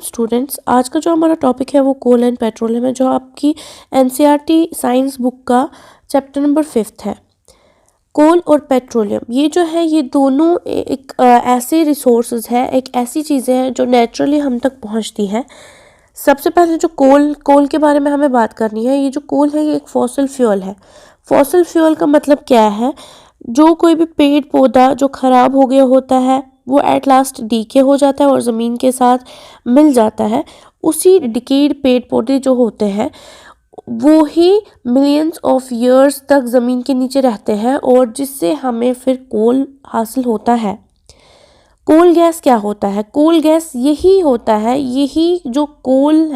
Students, आज का जो हमारा टॉपिक है वो कोल एंड पेट्रोलियम है, जो आपकी एनसीईआरटी साइंस बुक का चैप्टर नंबर 5 है। कोल और पेट्रोलियम ये जो है ये दोनों एक ऐसे रिसोर्सेज है, एक ऐसी चीज़ें हैं जो नेचुरली हम तक पहुंचती हैं। सबसे पहले जो कोल के बारे में हमें बात करनी है। ये जो कोल है ये एक फॉसिल फ्यूल है। फॉसिल फ्यूल का मतलब क्या है? जो कोई भी पेड़ पौधा जो ख़राब हो गया होता है वो एट लास्ट डीके हो जाता है और ज़मीन के साथ मिल जाता है। उसी डिकेड पेड़ पौधे जो होते हैं वो ही मिलियंस ऑफ ईयर्स तक ज़मीन के नीचे रहते हैं और जिससे हमें फिर कोल हासिल होता है। कोल गैस क्या होता है? कोल गैस यही होता है, यही जो कोल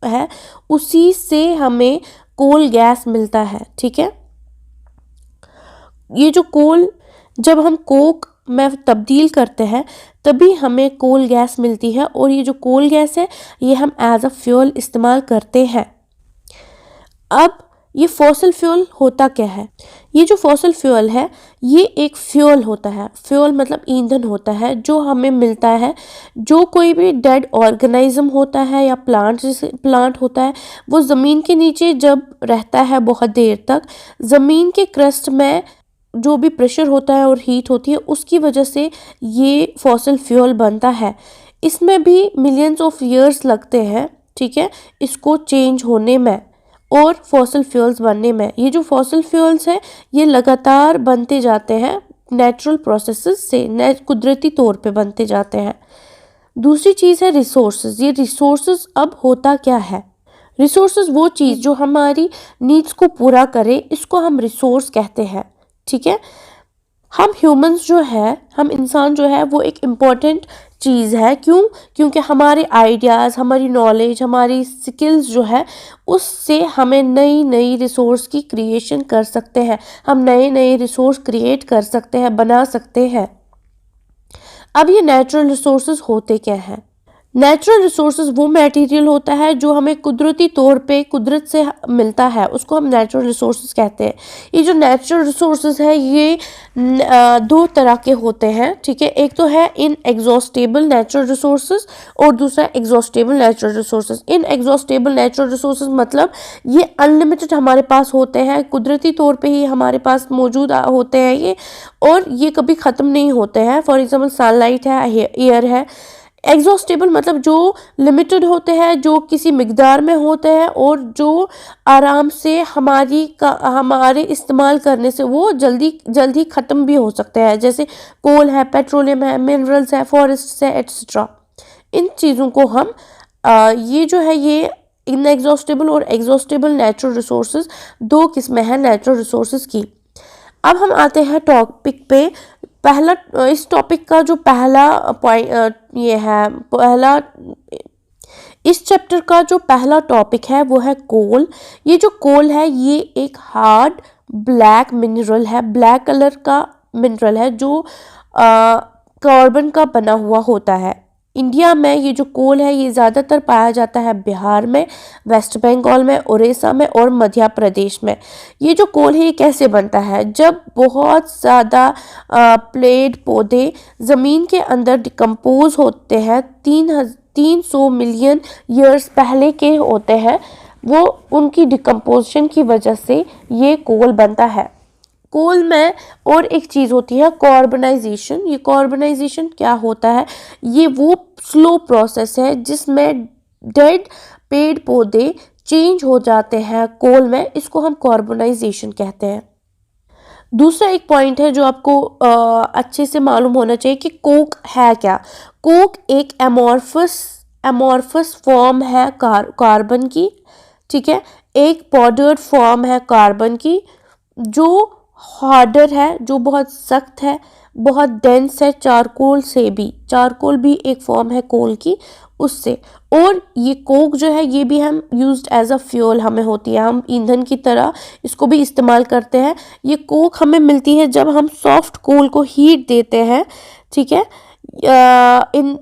है उसी से हमें कोल गैस मिलता है। ठीक है, ये जो कोल जब हम कोक में तब्दील करते हैं तभी हमें कोल गैस मिलती है और ये जो कोल गैस है ये हम एज अ फ्यूल इस्तेमाल करते हैं। अब ये फॉसिल फ्यूल होता क्या है? ये जो फॉसिल फ्यूल है ये एक फ्यूल होता है। फ्यूल मतलब ईंधन होता है जो हमें मिलता है। जो कोई भी डेड ऑर्गेनिज्म होता है या प्लांट होता है वो ज़मीन के नीचे जब रहता है बहुत देर तक, ज़मीन के क्रस्ट में जो भी प्रेशर होता है और हीट होती है उसकी वजह से ये फॉसिल फ्यूल बनता है। इसमें भी मिलियंस ऑफ ईयर्स लगते हैं, ठीक है, इसको चेंज होने में और फॉसिल फ्यूल्स बनने में। ये जो फॉसिल फ्यूल्स है ये लगातार बनते जाते हैं नेचुरल प्रोसेसेस से, कुदरती तौर पे बनते जाते हैं। दूसरी चीज़ है रिसोर्सेज। ये रिसोर्सेज अब होता क्या है? रिसोर्सेज वो चीज़ जो हमारी नीड्स को पूरा करे, इसको हम रिसोर्स कहते हैं। ठीक है, हम ह्यूमंस जो है, हम इंसान जो है वो एक इम्पॉर्टेंट चीज़ है। क्यों? क्योंकि हमारे आइडियाज़, हमारी नॉलेज, हमारी स्किल्स जो है उससे हमें नई नई रिसोर्स की क्रिएशन कर सकते हैं। हम नए नए रिसोर्स क्रिएट कर सकते हैं, बना सकते हैं। अब ये नेचुरल रिसोर्सेज होते क्या हैं? नेचुरल रिसोर्सेज वो मटेरियल होता है जो हमें कुदरती तौर पे कुदरत से मिलता है, उसको हम नेचुरल रिसोर्सेज कहते हैं। ये जो नेचुरल रिसोर्सेज है ये दो तरह के होते हैं। ठीक है, एक तो है इनएग्जॉस्टेबल नेचुरल रिसोर्सेज और दूसरा exhaustible natural resources. Inexhaustible natural resources मतलब ये अनलिमिटेड हमारे पास होते हैं, कुदरती तौर पे ही हमारे पास मौजूद होते हैं ये, और ये कभी ख़त्म नहीं होते हैं। फॉर एग्जाम्पल सनलाइट है, एयर है। एग्जॉस्टेबल मतलब जो लिमिटेड होते हैं, जो किसी मिकदार में होते हैं और जो आराम से हमारे इस्तेमाल करने से वो जल्दी ख़त्म भी हो सकते हैं। जैसे कोल है, पेट्रोलियम है, मिनरल्स है, फॉरेस्ट है, एट्सेट्रा। इन चीज़ों को हम ये जो है ये इनएग्जॉस्टेबल और एग्जॉस्टेबल नेचुरल रिसोर्सेज दो किस्में हैं नेचुरल रिसोर्सेज की। अब हम आते हैं टॉपिक पे। इस टॉपिक का जो पहला पॉइंट ये है, इस चैप्टर का जो पहला टॉपिक है वो है कोल। ये जो कोल है ये एक हार्ड ब्लैक मिनरल है, ब्लैक कलर का मिनरल है जो कार्बन का बना हुआ होता है। इंडिया में ये जो कोल है ये ज़्यादातर पाया जाता है बिहार में, वेस्ट बंगाल में, उड़ीसा में और मध्य प्रदेश में। ये जो कोल है ये कैसे बनता है? जब बहुत ज़्यादा पेड़ पौधे ज़मीन के अंदर डिकम्पोज होते हैं, 300 मिलियन ईयर्स पहले के होते हैं, वो उनकी डिकम्पोजिशन की वजह से ये कोल बनता है। कोल में और एक चीज़ होती है कार्बनाइजेशन। ये कार्बनाइजेशन क्या होता है? ये वो स्लो प्रोसेस है जिसमें डेड पेड़ पौधे चेंज हो जाते हैं कोल में, इसको हम कार्बनाइजेशन कहते हैं। दूसरा एक पॉइंट है जो आपको अच्छे से मालूम होना चाहिए कि कोक है क्या। कोक एक एमॉर्फस फॉर्म है कार्बन की। ठीक है, एक पाउडर्ड फॉर्म है कार्बन की जो हार्डर है, जो बहुत सख्त है, बहुत डेंस है चारकोल भी एक फॉर्म है कोल की उससे। और ये कोक जो है ये भी हम यूज्ड एज अ फ्यूल हमें होती है, हम ईंधन की तरह इसको भी इस्तेमाल करते हैं। ये कोक हमें मिलती है जब हम सॉफ्ट कोल को हीट देते हैं। ठीक है, इन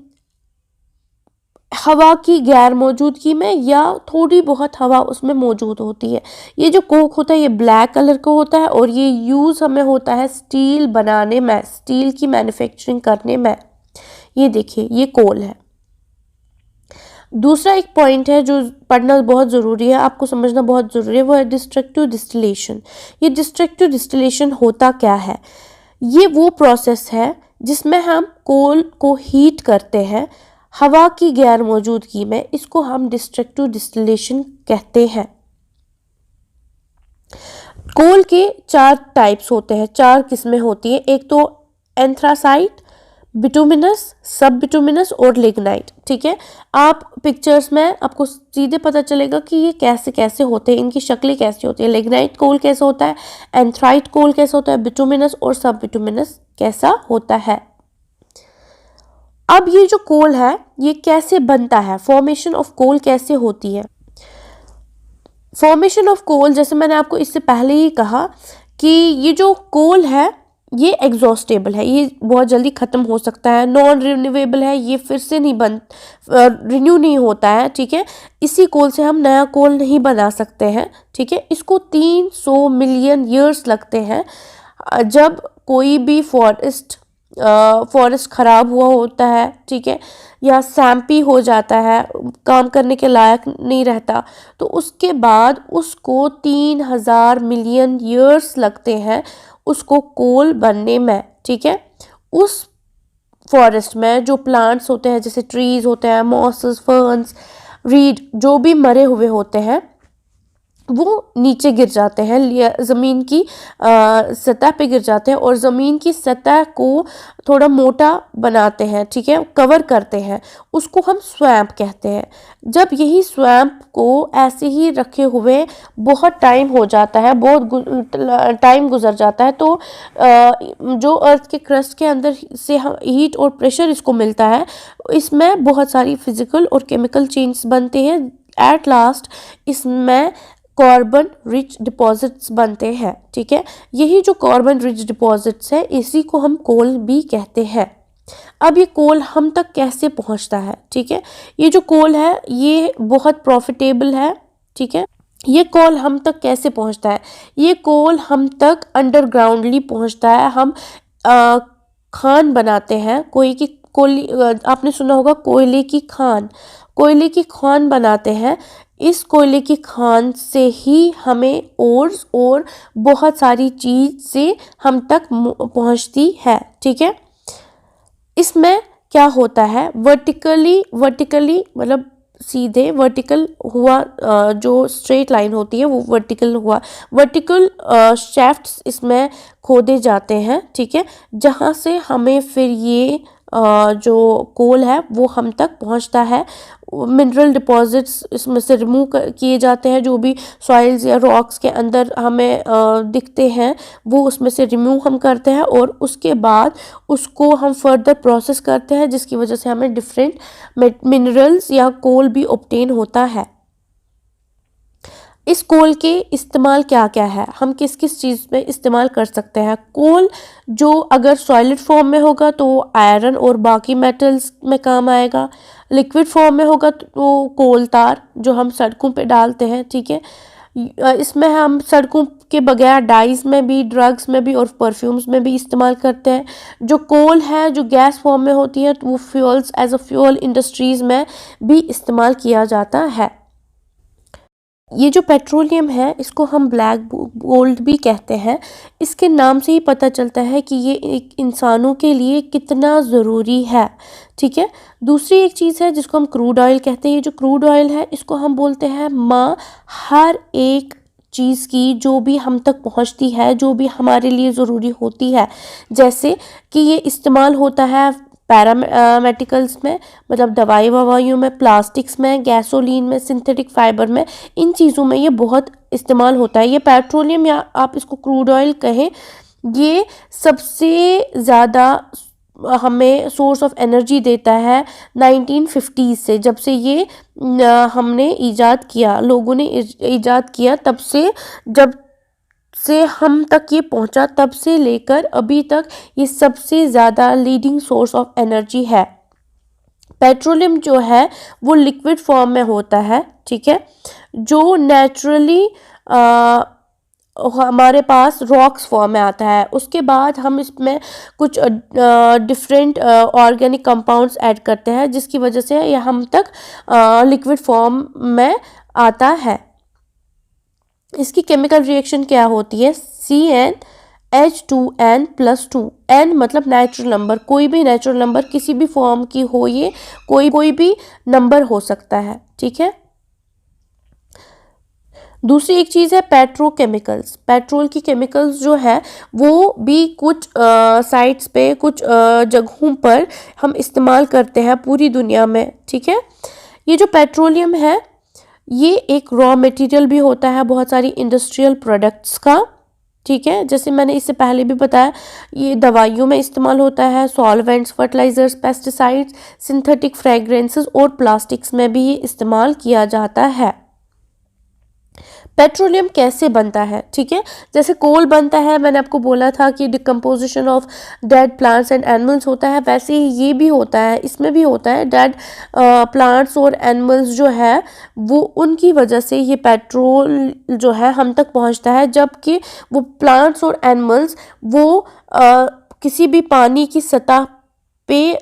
हवा की गैर मौजूदगी में या थोड़ी बहुत हवा उसमें मौजूद होती है। ये जो कोक होता है ये ब्लैक कलर का होता है और ये यूज़ हमें होता है स्टील बनाने में, स्टील की मैन्युफैक्चरिंग करने में। ये देखिए ये कोल है। दूसरा एक पॉइंट है जो पढ़ना बहुत ज़रूरी है, आपको समझना बहुत ज़रूरी है, वो है डिस्ट्रक्टिव डिस्टिलेशन। ये डिस्ट्रक्टिव डिस्टिलेशन होता क्या है? ये वो प्रोसेस है जिसमें हम कोल को हीट करते हैं हवा की गैर मौजूदगी में। इसको हम डिस्ट्रक्टिव डिस्टिलेशन कहते हैं। कोल के 4 टाइप्स होते हैं, 4 किस्में होती हैं। एक तो एंथ्रासाइट, बिटुमिनस, सब बिटुमिनस और लिग्नाइट। ठीक है, आप पिक्चर्स में आपको सीधे पता चलेगा कि ये कैसे कैसे होते हैं, इनकी शक्लें कैसी होती है। लिग्नाइट कोल कैसा होता है, एंथ्राइट कोल कैसा होता है, बिटुमिनस और सब बिटुमिनस कैसा होता है। अब ये जो कोल है ये कैसे बनता है, फॉर्मेशन ऑफ कोल कैसे होती है। फॉर्मेशन ऑफ कोल, जैसे मैंने आपको इससे पहले ही कहा कि ये जो कोल है ये एग्जॉस्टेबल है, ये बहुत जल्दी ख़त्म हो सकता है। नॉन रिन्यूएबल है, ये फिर से नहीं रिन्यू नहीं होता है। ठीक है, इसी कोल से हम नया कोल नहीं बना सकते हैं। ठीक है, इसको 300 मिलियन ईयर्स लगते हैं। जब कोई भी फॉरेस्ट ख़राब हुआ होता है, ठीक है, या सैम्पी हो जाता है, काम करने के लायक नहीं रहता, तो उसके बाद उसको 3000 मिलियन ईयर्स लगते हैं उसको कोल बनने में। ठीक है, उस फॉरेस्ट में जो प्लांट्स होते हैं, जैसे ट्रीज होते हैं, मॉसेस, फर्न्स, रीड, जो भी मरे हुए होते हैं वो नीचे गिर जाते हैं, ज़मीन की सतह पे गिर जाते हैं और ज़मीन की सतह को थोड़ा मोटा बनाते हैं। ठीक है, कवर करते हैं, उसको हम स्वैम्प कहते हैं। जब यही स्वैम्प को ऐसे ही रखे हुए बहुत टाइम हो जाता है, बहुत टाइम गुजर जाता है, तो जो अर्थ के क्रस्ट के अंदर से हम हीट और प्रेशर इसको मिलता है, इसमें बहुत सारी फिजिकल और केमिकल चेंज बनते हैं। एट लास्ट इसमें कार्बन रिच डिपॉजिट्स बनते हैं। ठीक है, यही जो कार्बन रिच डिपॉजिट्स है इसी को हम कोल भी कहते हैं। अब ये कोल हम तक कैसे पहुंचता है? ठीक है, ये जो कोल है ये बहुत प्रॉफिटेबल है। ठीक है, ये कोल हम तक कैसे पहुंचता है? ये कोल हम तक अंडरग्राउंडली पहुंचता है। हम खान बनाते हैं, आपने सुना होगा कोयले की खान, कोयले की खान बनाते हैं। इस कोयले की खान से ही हमें और बहुत सारी चीज़ से हम तक पहुंचती है। ठीक है, इसमें क्या होता है, वर्टिकली मतलब सीधे वर्टिकल हुआ, जो स्ट्रेट लाइन होती है वो वर्टिकल हुआ, वर्टिकल शैफ्ट्स इसमें खोदे जाते हैं। ठीक है, जहाँ से हमें फिर ये जो कोल है वो हम तक पहुंचता है। मिनरल डिपॉजिट्स इसमें से रिमूव किए जाते हैं, जो भी सॉइल्स या रॉक्स के अंदर हमें दिखते हैं वो उसमें से रिमूव हम करते हैं और उसके बाद उसको हम फर्दर प्रोसेस करते हैं, जिसकी वजह से हमें डिफरेंट मिनरल्स या कोल भी ऑब्टेन होता है। इस कोल के इस्तेमाल क्या क्या है, हम किस किस चीज़ में इस्तेमाल कर सकते हैं? कोल जो अगर सॉलिड फॉर्म में होगा तो आयरन और बाकी मेटल्स में काम आएगा। लिक्विड फॉर्म में होगा तो कोल तार जो हम सड़कों पे डालते हैं। ठीक है, इसमें हम सड़कों के बगैर डाइज में भी, ड्रग्स में भी और परफ्यूम्स में भी इस्तेमाल करते हैं। जो कोल है जो गैस फॉर्म में होती है तो वो fuels as a fuel industries में भी इस्तेमाल किया जाता है। ये जो पेट्रोलियम है इसको हम ब्लैक गोल्ड भी कहते हैं। इसके नाम से ही पता चलता है कि ये एक इंसानों के लिए कितना ज़रूरी है। ठीक है, दूसरी एक चीज़ है जिसको हम क्रूड ऑयल कहते हैं। ये जो क्रूड ऑयल है इसको हम बोलते हैं माँ हर एक चीज़ की, जो भी हम तक पहुंचती है, जो भी हमारे लिए ज़रूरी होती है। जैसे कि ये इस्तेमाल होता है पैरामेडिकल्स में, मतलब दवाई ववाइयों में, प्लास्टिक्स में, गैसोलीन में, सिंथेटिक फाइबर में, इन चीज़ों में ये बहुत इस्तेमाल होता है। ये पेट्रोलियम या आप इसको क्रूड ऑयल कहें, ये सबसे ज़्यादा हमें सोर्स ऑफ एनर्जी देता है 1950s से। जब से ये हमने ईजाद किया, लोगों ने ईजाद किया, तब से जब से हम तक ये पहुंचा, तब से लेकर अभी तक ये सबसे ज़्यादा लीडिंग सोर्स ऑफ एनर्जी है। पेट्रोलियम जो है वो लिक्विड फॉर्म में होता है। ठीक है, जो नेचुरली हमारे पास रॉक्स फॉर्म में आता है। उसके बाद हम इसमें कुछ डिफरेंट ऑर्गेनिक कंपाउंड्स ऐड करते हैं, जिसकी वजह से यह हम तक लिक्विड फॉर्म में आता है। इसकी केमिकल रिएक्शन क्या होती है? CnH2n+2। n मतलब नेचुरल नंबर, कोई भी नेचुरल नंबर किसी भी फॉर्म की हो, ये कोई भी नंबर हो सकता है, ठीक है। दूसरी एक चीज़ है पेट्रोकेमिकल्स। पेट्रोल की केमिकल्स जो है वो भी कुछ साइट्स पे, कुछ जगहों पर हम इस्तेमाल करते हैं पूरी दुनिया में, ठीक है। ये जो पेट्रोलियम है ये एक रॉ मटेरियल भी होता है बहुत सारी इंडस्ट्रियल प्रोडक्ट्स का, ठीक है। जैसे मैंने इससे पहले भी बताया, ये दवाइयों में इस्तेमाल होता है, solvents, fertilizers, pesticides, synthetic fragrances और प्लास्टिक्स में भी ये इस्तेमाल किया जाता है। पेट्रोलियम कैसे बनता है? ठीक है, जैसे कोल बनता है, मैंने आपको बोला था कि decomposition of dead plants and animals होता है, वैसे ही ये भी होता है, इसमें भी होता है। डेड प्लांट्स और एनिमल्स जो है वो उनकी वजह से ये पेट्रोल जो है हम तक पहुंचता है, जबकि वो प्लांट्स और एनिमल्स वो किसी भी पानी की सतह पे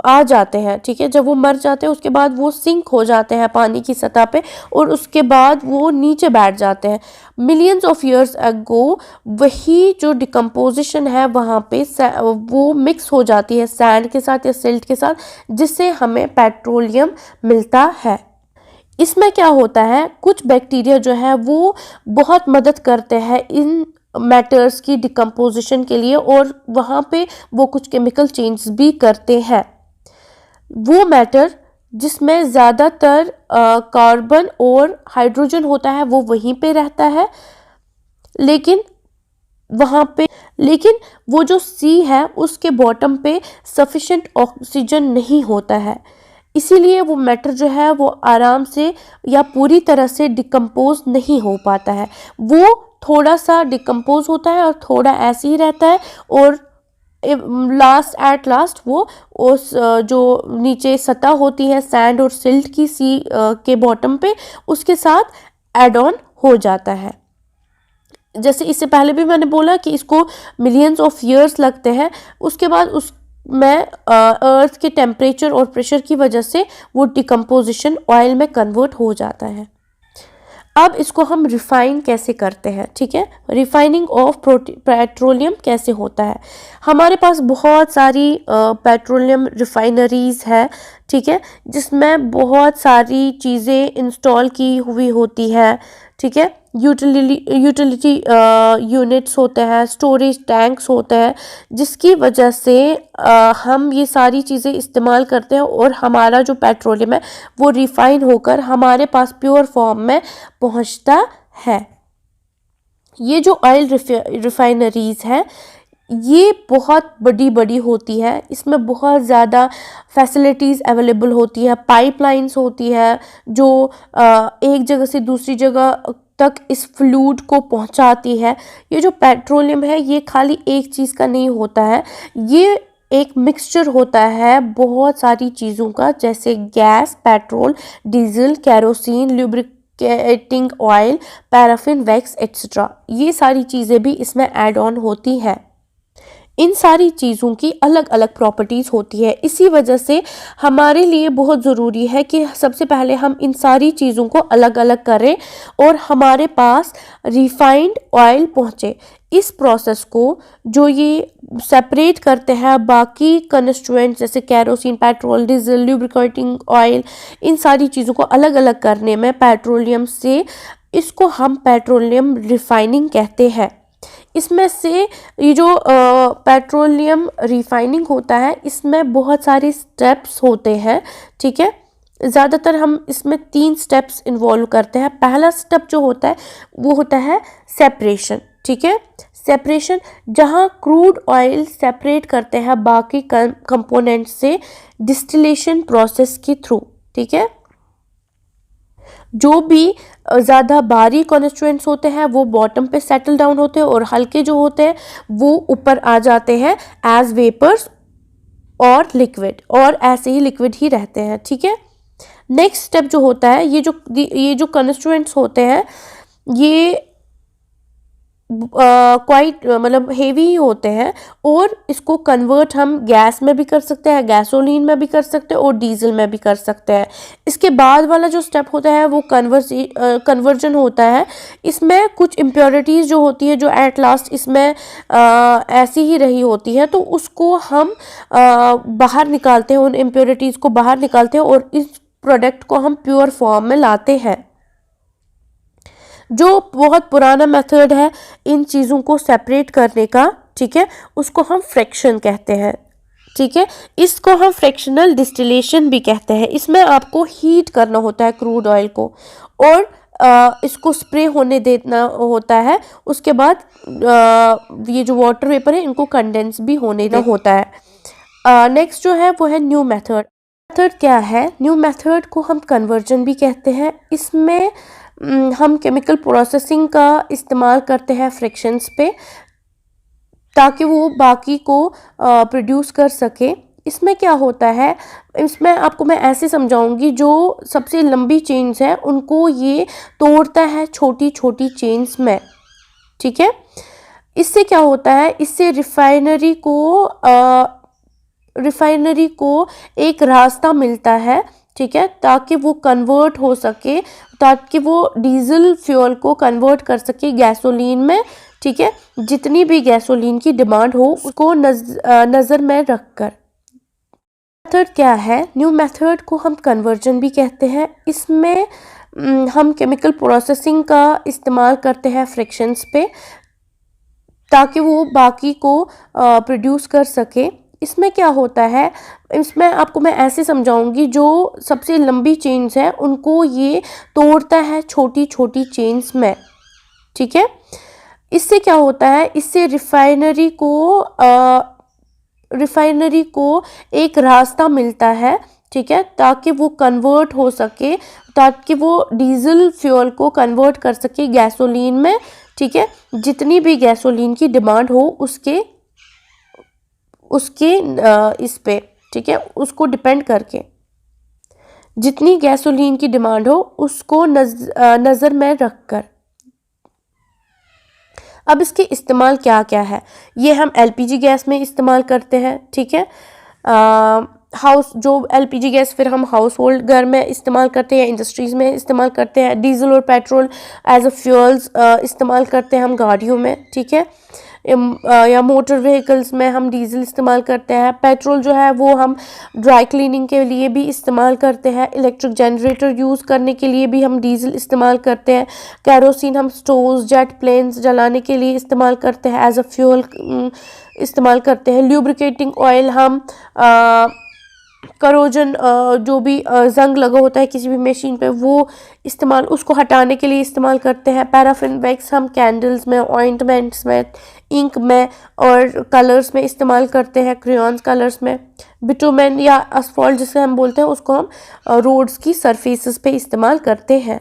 आ जाते हैं, ठीक है। जब वो मर जाते हैं उसके बाद वो सिंक हो जाते हैं पानी की सतह पे, और उसके बाद वो नीचे बैठ जाते हैं। मिलियंस ऑफ ईयर्स अगो वही जो डिकम्पोजिशन है वहाँ पे वो मिक्स हो जाती है सैंड के साथ या सिल्ट के साथ, जिससे हमें पेट्रोलियम मिलता है। इसमें क्या होता है, कुछ बैक्टीरिया जो है वो बहुत मदद करते हैं इन मैटर्स की डिकम्पोजिशन के लिए, और वहाँ पे वो कुछ केमिकल चेंज भी करते हैं। वो मैटर जिसमें ज़्यादातर कार्बन और हाइड्रोजन होता है वो वहीं पे रहता है, लेकिन वो जो सी है उसके बॉटम पे सफिशिएंट ऑक्सीजन नहीं होता है, इसीलिए वो मैटर जो है वो आराम से या पूरी तरह से डिकम्पोज नहीं हो पाता है। वो थोड़ा सा डिकम्पोज होता है और थोड़ा ऐसे ही रहता है, और एट लास्ट वो उस जो नीचे सतह होती है सैंड और सिल्ट की सी के बॉटम पे, उसके साथ एड ऑन हो जाता है। जैसे इससे पहले भी मैंने बोला कि इसको मिलियंस ऑफ ईयर्स लगते हैं, उसके बाद उस में अर्थ के टेम्परेचर और प्रेशर की वजह से वो डिकम्पोजिशन ऑयल में कन्वर्ट हो जाता है। अब इसको हम रिफाइन कैसे करते हैं, ठीक है। रिफाइनिंग ऑफ पेट्रोलियम कैसे होता है? हमारे पास बहुत सारी पेट्रोलियम रिफाइनरीज है, ठीक है, जिसमें बहुत सारी चीज़ें इंस्टॉल की हुई होती है, ठीक है। यूटिलिटी यूनिट्स होते हैं, स्टोरेज टैंक्स होते हैं, जिसकी वजह से हम ये सारी चीज़ें इस्तेमाल करते हैं और हमारा जो पेट्रोलियम है वो रिफाइन होकर हमारे पास प्योर फॉर्म में पहुंचता है। ये जो ऑयल रिफाइनरीज है ये बहुत बड़ी होती है, इसमें बहुत ज़्यादा फैसिलिटीज़ अवेलेबल होती है, पाइपलाइंस होती है जो एक जगह से दूसरी जगह तक इस फ्लूइड को पहुंचाती है। ये जो पेट्रोलियम है ये खाली एक चीज़ का नहीं होता है, ये एक मिक्सचर होता है बहुत सारी चीज़ों का, जैसे gas, petrol, diesel, kerosene, lubricating oil, paraffin, wax etcetera. ये सारी चीज़ें भी इसमें ऐड ऑन होती है। इन सारी चीज़ों की अलग अलग प्रॉपर्टीज़ होती है, इसी वजह से हमारे लिए बहुत ज़रूरी है कि सबसे पहले हम इन सारी चीज़ों को अलग अलग करें और हमारे पास रिफाइंड ऑयल पहुँचे। इस प्रोसेस को जो ये सेपरेट करते हैं बाकी कंस्टिट्यूएंट जैसे kerosene, petrol, diesel, lubricating oil, इन सारी चीज़ों को अलग अलग करने में पेट्रोलियम से, इसको हम पेट्रोलियम रिफाइनिंग कहते हैं। इसमें से ये जो पेट्रोलियम रिफाइनिंग होता है इसमें बहुत सारे स्टेप्स होते हैं, ठीक है। ज़्यादातर हम इसमें 3 स्टेप्स इन्वॉल्व करते हैं। पहला स्टेप जो होता है वो होता है सेपरेशन, ठीक है। सेपरेशन जहाँ क्रूड ऑयल सेपरेट करते हैं बाकी कंपोनेंट से डिस्टिलेशन प्रोसेस के थ्रू, ठीक है। जो भी ज़्यादा भारी कॉन्स्टिट्यूएंट्स होते हैं वो बॉटम पे सेटल डाउन होते हैं और हल्के जो होते हैं वो ऊपर आ जाते हैं एज वेपर्स और लिक्विड, और ऐसे ही लिक्विड ही रहते हैं, ठीक है। नेक्स्ट स्टेप जो होता है, ये जो कॉन्स्टिट्यूएंट्स होते हैं ये क्वाइट मतलब हेवी ही होते हैं, और इसको कन्वर्ट हम गैस में भी कर सकते हैं, गैसोलीन में भी कर सकते हैं और डीजल में भी कर सकते हैं। इसके बाद वाला जो स्टेप होता है वो कन्वर्जन होता है। इसमें कुछ इम्प्योरिटीज़ जो होती है जो एट लास्ट इसमें ऐसी ही रही होती है, तो उसको हम बाहर निकालते हैं, उन इम्प्योरिटीज़ को बाहर निकालते हैं और इस प्रोडक्ट को हम प्योर फॉर्म में लाते हैं। जो बहुत पुराना मेथड है इन चीज़ों को सेपरेट करने का, ठीक है, उसको हम फ्रैक्शन कहते हैं। ठीक है, इसको हम फ्रैक्शनल डिस्टिलेशन भी कहते हैं। इसमें आपको हीट करना होता है क्रूड ऑयल को, और इसको स्प्रे होने देना होता है। उसके बाद ये जो वाटर वेपर है इनको कंडेंस भी होने देना होता है। नेक्स्ट जो है वो है न्यू मेथड। मेथड क्या है? न्यू मेथड को हम कन्वर्जन भी कहते हैं। इसमें हम केमिकल प्रोसेसिंग का इस्तेमाल करते हैं फ्रिक्शंस पे, ताकि वो बाकी को प्रोड्यूस कर सके। इसमें क्या होता है, इसमें आपको मैं ऐसे समझाऊंगी, जो सबसे लंबी चेन्स है उनको ये तोड़ता है छोटी छोटी चेन्स में। ठीक है, इससे क्या होता है, इससे रिफाइनरी को एक रास्ता मिलता है, ठीक है, ताकि वो कन्वर्ट हो सके, ताकि वो डीजल फ्यूल को कन्वर्ट कर सके गैसोलीन में। ठीक है, जितनी भी गैसोलीन की डिमांड हो उसको नज़र में रखकर। मेथड क्या है? न्यू मेथड को हम कन्वर्जन भी कहते हैं। इसमें हम केमिकल प्रोसेसिंग का इस्तेमाल करते हैं फ्रिक्शंस पे, ताकि वो बाकी को प्रोड्यूस कर सके। इसमें क्या होता है, इसमें आपको मैं ऐसे समझाऊंगी, जो सबसे लंबी चेन्स है उनको ये तोड़ता है छोटी छोटी चेन्स में। ठीक है, इससे क्या होता है, इससे रिफाइनरी को एक रास्ता मिलता है, ठीक है, ताकि वो कन्वर्ट हो सके, ताकि वो डीजल फ्यूल को कन्वर्ट कर सके गैसोलीन में। ठीक है, जितनी भी गैसोलीन की डिमांड हो उसके इस पे, ठीक है, उसको डिपेंड करके जितनी गैसोलीन की डिमांड हो उसको नज़र में रखकर। अब इसके इस्तेमाल क्या क्या है, ये हम एलपीजी गैस में इस्तेमाल करते हैं। ठीक है, जो एलपीजी गैस फिर हम हाउस होल्ड घर में इस्तेमाल करते हैं, इंडस्ट्रीज़ में इस्तेमाल करते हैं। डीजल और पेट्रोल एज अ फ्यूल्स इस्तेमाल करते हैं हम गाड़ियों में। ठीक है, या मोटर व्हीकल्स में हम डीजल इस्तेमाल करते हैं। पेट्रोल जो है वो हम ड्राई क्लीनिंग के लिए भी इस्तेमाल करते हैं। इलेक्ट्रिक जनरेटर यूज़ करने के लिए भी हम डीजल इस्तेमाल करते हैं। कैरोसिन हम स्टोव्स, जेट प्लेन्स जलाने के लिए इस्तेमाल करते हैं, एज अ फ्यूल इस्तेमाल करते हैं। ल्यूब्रिकेटिंग ऑयल हम करोजन जो भी जंग लगा होता है किसी भी मशीन पे, वो इस्तेमाल उसको हटाने के लिए इस्तेमाल करते हैं। पैराफिन वैक्स हम कैंडल्स में, ऑइंटमेंट्स में, इंक में और कलर्स में इस्तेमाल करते हैं, क्रेयॉन्स कलर्स में। बिटुमेन या असफॉल्ट जिसे हम बोलते हैं उसको हम रोड्स की सरफेसेस पे इस्तेमाल करते हैं।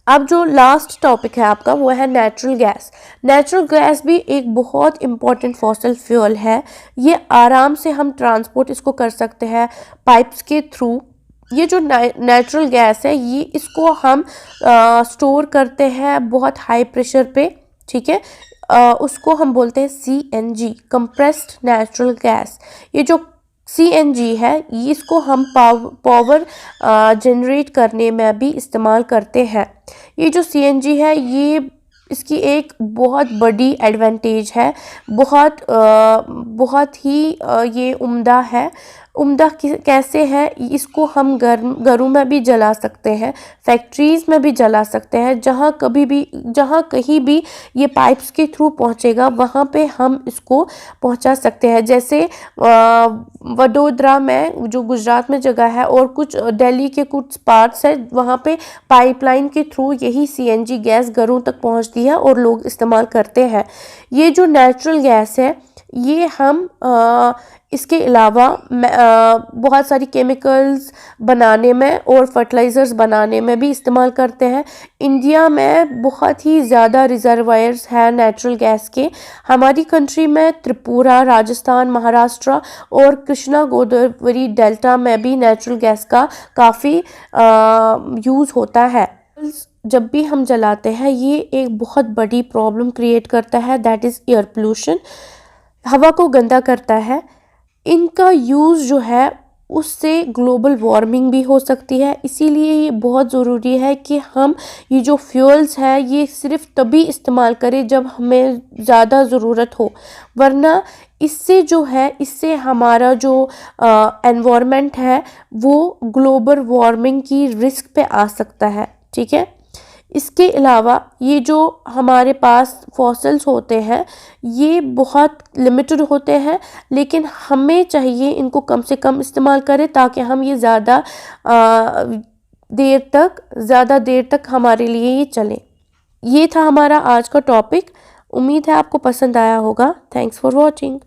अब जो लास्ट टॉपिक है आपका वो है नेचुरल गैस। नेचुरल गैस भी एक बहुत इम्पॉर्टेंट फॉसिल फ्यूल है। ये आराम से हम ट्रांसपोर्ट इसको कर सकते हैं पाइप्स के थ्रू। ये जो नेचुरल गैस है ये इसको हम स्टोर करते हैं बहुत हाई प्रेशर पे। ठीक है, उसको हम बोलते हैं CNG, कंप्रेस्ड नेचुरल गैस। ये जो CNG है इसको हम पावर जनरेट करने में भी इस्तेमाल करते हैं। ये जो CNG है ये इसकी एक बहुत बड़ी एडवांटेज है, बहुत ही ये उम्दा है। उम्दा कैसे है, इसको हम घरों में भी जला सकते हैं, फैक्ट्रीज़ में भी जला सकते हैं। जहाँ कहीं भी ये पाइप्स के थ्रू पहुँचेगा वहाँ पे हम इसको पहुँचा सकते हैं। जैसे वडोदरा में जो गुजरात में जगह है और कुछ दिल्ली के कुछ पार्ट्स है, वहाँ पे पाइपलाइन के थ्रू यही CNG गैस घरों तक पहुँचती है और लोग इस्तेमाल करते हैं। ये जो नेचुरल गैस है ये हम इसके अलावा बहुत सारी केमिकल्स बनाने में और फर्टिलाइज़र्स बनाने में भी इस्तेमाल करते हैं। इंडिया में बहुत ही ज़्यादा रिजर्वायर्स हैं नेचुरल गैस के। हमारी कंट्री में त्रिपुरा, राजस्थान, महाराष्ट्र और कृष्णा गोदावरी डेल्टा में भी नेचुरल गैस का काफ़ी यूज़ होता है। जब भी हम जलाते हैं ये एक बहुत बड़ी प्रॉब्लम क्रिएट करता है, दैट इज़ एयर पोल्यूशन। हवा को गंदा करता है। इनका यूज़ जो है उससे ग्लोबल वार्मिंग भी हो सकती है। इसीलिए ये बहुत ज़रूरी है कि हम ये जो फ्यूल्स है ये सिर्फ तभी इस्तेमाल करें जब हमें ज़्यादा ज़रूरत हो, वरना इससे जो है इससे हमारा जो एनवायरनमेंट है वो ग्लोबल वार्मिंग की रिस्क पे आ सकता है। ठीक है, इसके अलावा ये जो हमारे पास फॉसिल्स होते हैं ये बहुत लिमिटेड होते हैं, लेकिन हमें चाहिए इनको कम से कम इस्तेमाल करें ताकि हम ये ज़्यादा देर तक हमारे लिए ये चले। ये था हमारा आज का टॉपिक। उम्मीद है आपको पसंद आया होगा। Thanks for watching.